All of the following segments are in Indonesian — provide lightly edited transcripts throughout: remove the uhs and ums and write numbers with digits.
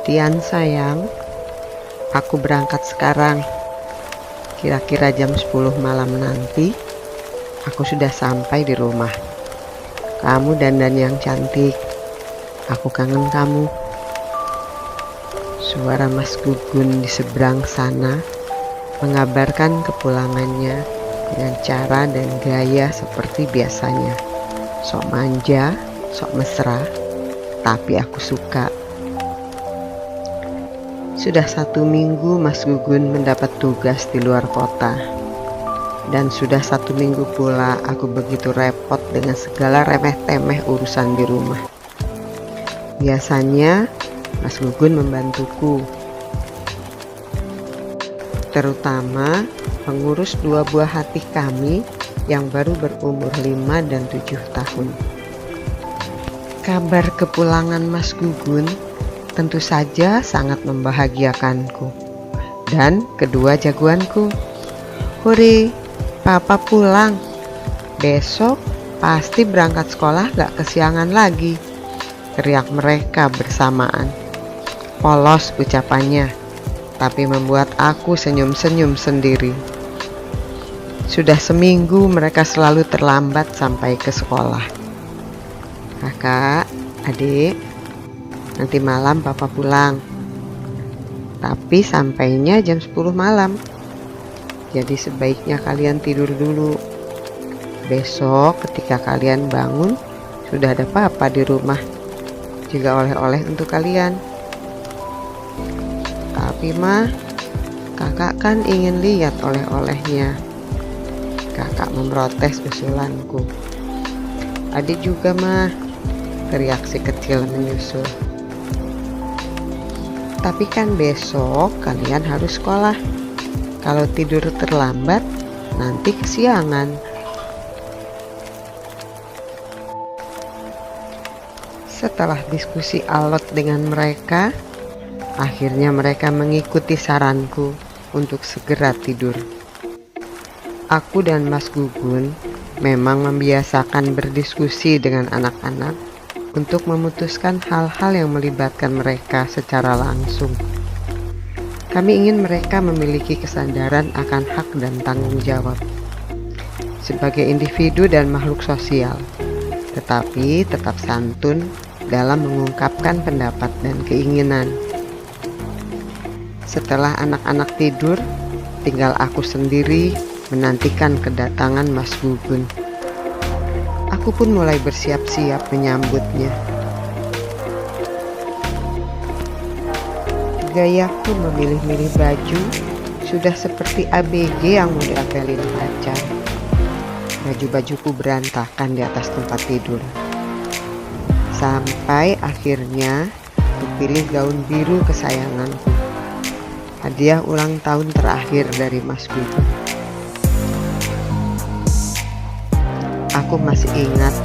Tian sayang, aku berangkat sekarang. Kira-kira jam 10 malam nanti, aku sudah sampai di rumah. Kamu dandan yang cantik, aku kangen kamu. Suara Mas Gugun di seberang sana mengabarkan kepulangannya dengan cara dan gaya seperti biasanya. Sok manja, sok mesra, tapi aku suka. Sudah 1 minggu Mas Gugun mendapat tugas di luar kota. Dan sudah 1 minggu pula aku begitu repot dengan segala remeh-temeh urusan di rumah. Biasanya Mas Gugun membantuku, terutama mengurus 2 buah hati kami yang baru berumur 5 dan 7 tahun. Kabar kepulangan Mas Gugun tentu saja sangat membahagiakanku dan kedua jagoanku. Hore, papa pulang. Besok pasti berangkat sekolah gak kesiangan lagi, teriak mereka bersamaan. Polos ucapannya, tapi membuat aku senyum-senyum sendiri. Sudah seminggu mereka selalu terlambat sampai ke sekolah. Kakak, adik, nanti malam papa pulang. Tapi sampainya jam 10 malam. Jadi sebaiknya kalian tidur dulu. Besok ketika kalian bangun, sudah ada papa di rumah. Juga oleh-oleh untuk kalian. Tapi mah, kakak kan ingin lihat oleh-olehnya. Kakak memprotes usulanku. Adik juga mah, teriak si kecil menyusul. Tapi kan besok kalian harus sekolah. Kalau tidur terlambat, nanti kesiangan. Setelah diskusi alot dengan mereka, akhirnya mereka mengikuti saranku untuk segera tidur. Aku dan Mas Gugun memang membiasakan berdiskusi dengan anak-anak untuk memutuskan hal-hal yang melibatkan mereka secara langsung. Kami ingin mereka memiliki kesadaran akan hak dan tanggung jawab sebagai individu dan makhluk sosial, tetapi tetap santun dalam mengungkapkan pendapat dan keinginan. Setelah anak-anak tidur, tinggal aku sendiri menantikan kedatangan Mas Gugun. Aku pun mulai bersiap-siap menyambutnya. Gayaku memilih-milih baju sudah seperti ABG yang mau diapelin pacar. Baju-bajuku berantakan di atas tempat tidur. Sampai akhirnya kupilih gaun biru kesayanganku. Hadiah ulang tahun terakhir dari Mas Gugun. Aku masih ingat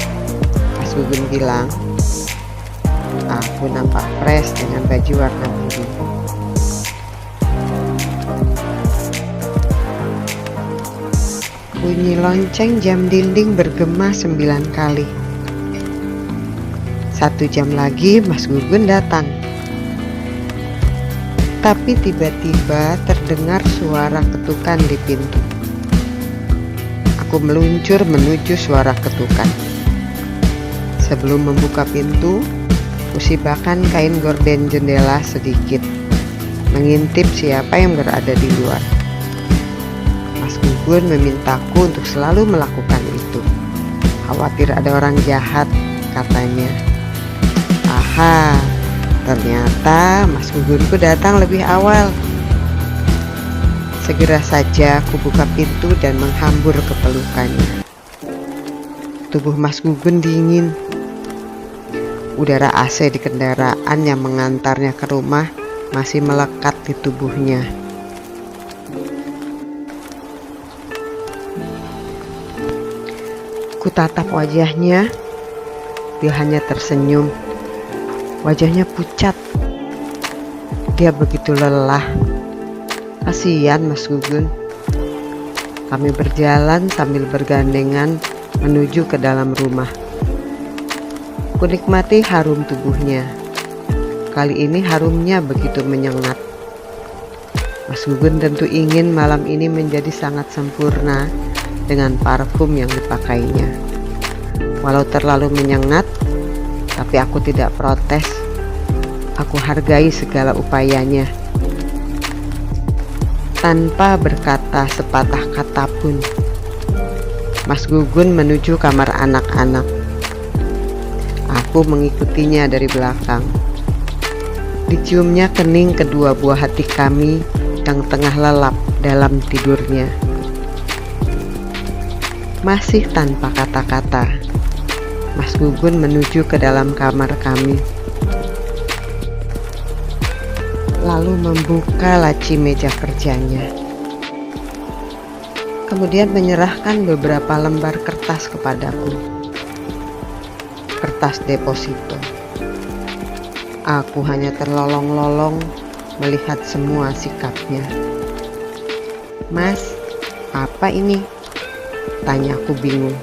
Mas Gugun bilang, aku nampak fresh dengan baju warna biru. Bunyi lonceng jam dinding bergema 9 kali. 1 jam lagi Mas Gugun datang. Tapi tiba-tiba terdengar suara ketukan di pintu. Aku meluncur menuju suara ketukan. Sebelum membuka pintu, kusibahkan kain gorden jendela sedikit, mengintip siapa yang berada di luar. Mas Gugun memintaku untuk selalu melakukan itu. Khawatir ada orang jahat, katanya. Aha, ternyata Mas Gugunku datang lebih awal. Segera saja aku buka pintu dan menghambur ke pelukannya. Tubuh Mas Gugun dingin. Udara AC di kendaraan yang mengantarnya ke rumah masih melekat di tubuhnya. Kutatap wajahnya. Dia hanya tersenyum. Wajahnya pucat. Dia begitu lelah. Kasihan Mas Gugun. Kami berjalan sambil bergandengan menuju ke dalam rumah. Kunikmati harum tubuhnya. Kali ini harumnya begitu menyengat. Mas Gugun tentu ingin malam ini menjadi sangat sempurna dengan parfum yang dipakainya. Walau terlalu menyengat, tapi aku tidak protes. Aku hargai segala upayanya. Tanpa berkata sepatah kata pun, Mas Gugun menuju kamar anak-anak. Aku mengikutinya dari belakang. Diciumnya kening kedua buah hati kami yang tengah lelap dalam tidurnya. Masih tanpa kata-kata, Mas Gugun menuju ke dalam kamar kami, lalu membuka laci meja kerjanya. Kemudian menyerahkan beberapa lembar kertas kepadaku. Kertas deposito. Aku hanya terlolong-lolong melihat semua sikapnya. Mas, apa ini? Tanyaku bingung.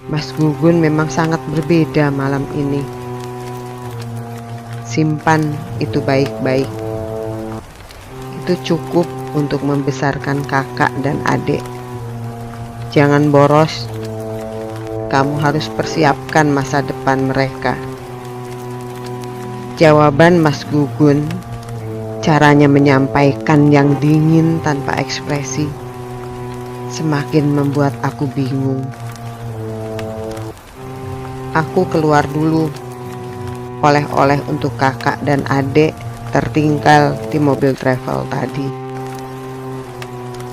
Mas Gugun memang sangat berbeda malam ini. Simpan itu baik-baik. Itu cukup untuk membesarkan kakak dan adik. Jangan boros. Kamu harus persiapkan masa depan mereka. Jawaban Mas Gugun, caranya menyampaikan yang dingin tanpa ekspresi, semakin membuat aku bingung. Aku keluar dulu. Oleh-oleh untuk kakak dan adik tertinggal di mobil travel tadi.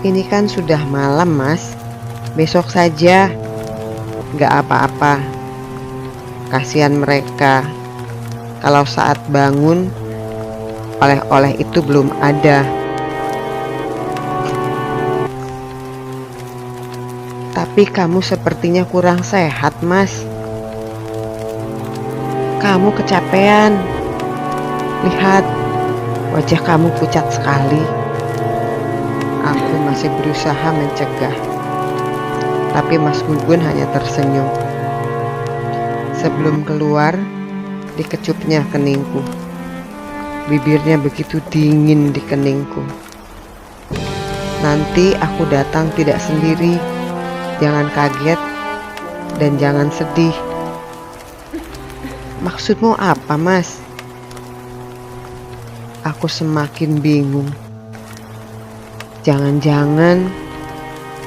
Ini kan sudah malam, Mas. Besok saja. Gak apa-apa. Kasihan mereka. Kalau saat bangun, oleh-oleh itu belum ada. Tapi kamu sepertinya kurang sehat, Mas. Kamu kecapean. Lihat, wajah kamu pucat sekali. Aku masih berusaha mencegah, tapi Mas Gugun hanya tersenyum. Sebelum keluar, dikecupnya keningku. Bibirnya begitu dingin di keningku. Nanti aku datang tidak sendiri. Jangan kaget dan jangan sedih. Maksudmu apa, Mas? Aku semakin bingung. Jangan-jangan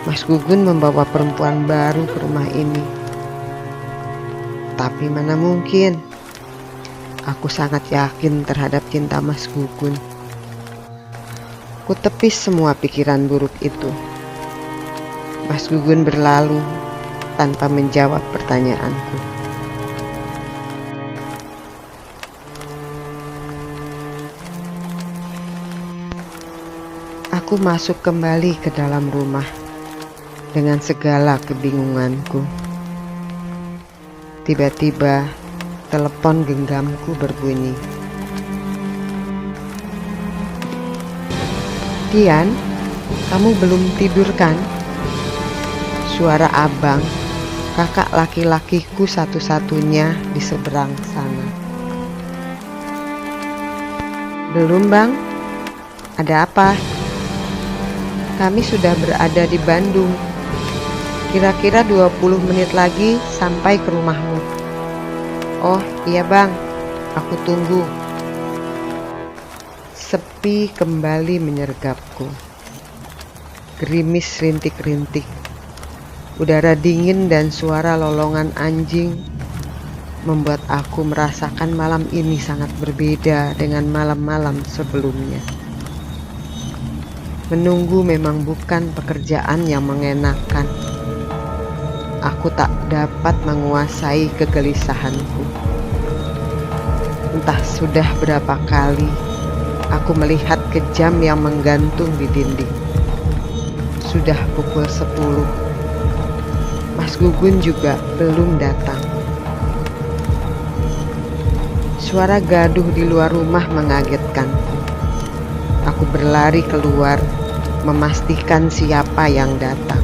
Mas Gugun membawa perempuan baru ke rumah ini. Tapi mana mungkin. Aku sangat yakin terhadap cinta Mas Gugun. Kutepis semua pikiran buruk itu. Mas Gugun berlalu tanpa menjawab pertanyaanku. Aku masuk kembali ke dalam rumah dengan segala kebingunganku. Tiba-tiba telepon genggamku berbunyi. Dian, kamu belum tidur kan? Suara abang, kakak laki-lakiku satu-satunya di seberang sana. Belum, Bang. Ada apa? Kami sudah berada di Bandung. Kira-kira 20 menit lagi sampai ke rumahmu. Oh iya bang, aku tunggu. Sepi kembali menyergapku. Gerimis rintik-rintik. Udara dingin dan suara lolongan anjing membuat aku merasakan malam ini sangat berbeda dengan malam-malam sebelumnya. Menunggu memang bukan pekerjaan yang mengenakan. Aku tak dapat menguasai kegelisahanku. Entah sudah berapa kali aku melihat ke jam yang menggantung di dinding. Sudah pukul 10. Mas Gugun juga belum datang. Suara gaduh di luar rumah mengagetkanku. Aku berlari keluar memastikan siapa yang datang.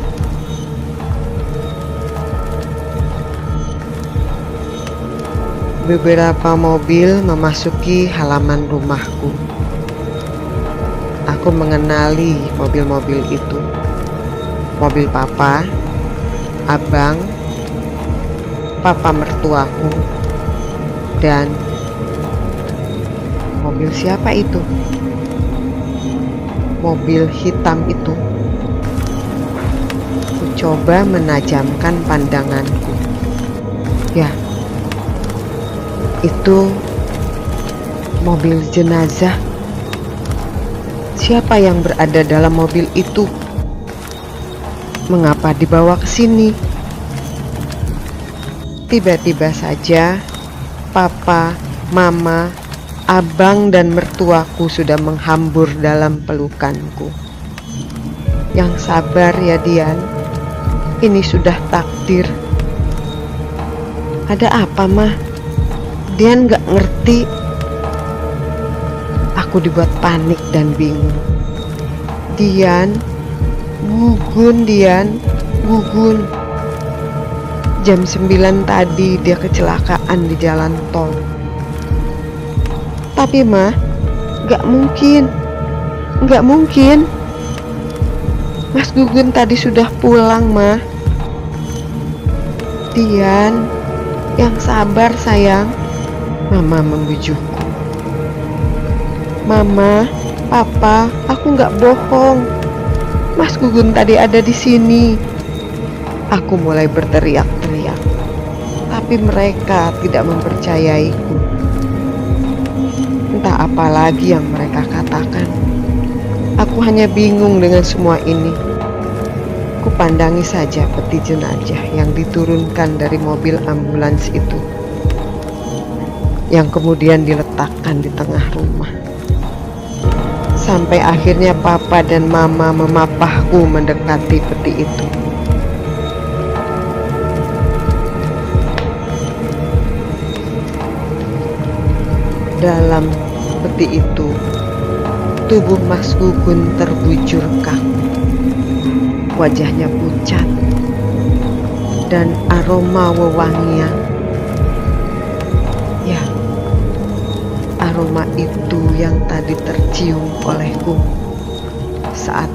Beberapa mobil memasuki halaman rumahku. Aku mengenali mobil-mobil itu. Mobil papa, abang, papa mertuaku, dan mobil siapa itu? Mobil hitam itu. Ku coba menajamkan pandanganku. Ya, itu mobil jenazah. Siapa yang berada dalam mobil itu? Mengapa dibawa ke sini? Tiba-tiba saja, papa, mama, abang dan mertuaku sudah menghambur dalam pelukanku. Yang sabar ya Dian, ini sudah takdir. Ada apa mah? Dian gak ngerti. Aku dibuat panik dan bingung. Dian, gugun Dian, gugun. Jam 9 tadi dia kecelakaan di jalan tol. Tapi mah, gak mungkin. Mas Gugun tadi sudah pulang mah. Dian, yang sabar sayang. Mama membujukku. Mama, papa, aku gak bohong. Mas Gugun tadi ada di sini. Aku mulai berteriak-teriak, tapi mereka tidak mempercayaiku. Entah apa lagi yang mereka katakan. Aku hanya bingung dengan semua ini. Kupandangi saja peti jenazah yang diturunkan dari mobil ambulans itu, yang kemudian diletakkan di tengah rumah. Sampai akhirnya papa dan mama memapahku mendekati peti itu. Dalam peti itu, tubuh Mas Gugun terbujur kaku. Wajahnya pucat dan aroma wewangian. Ya, aroma itu yang tadi tercium olehku saat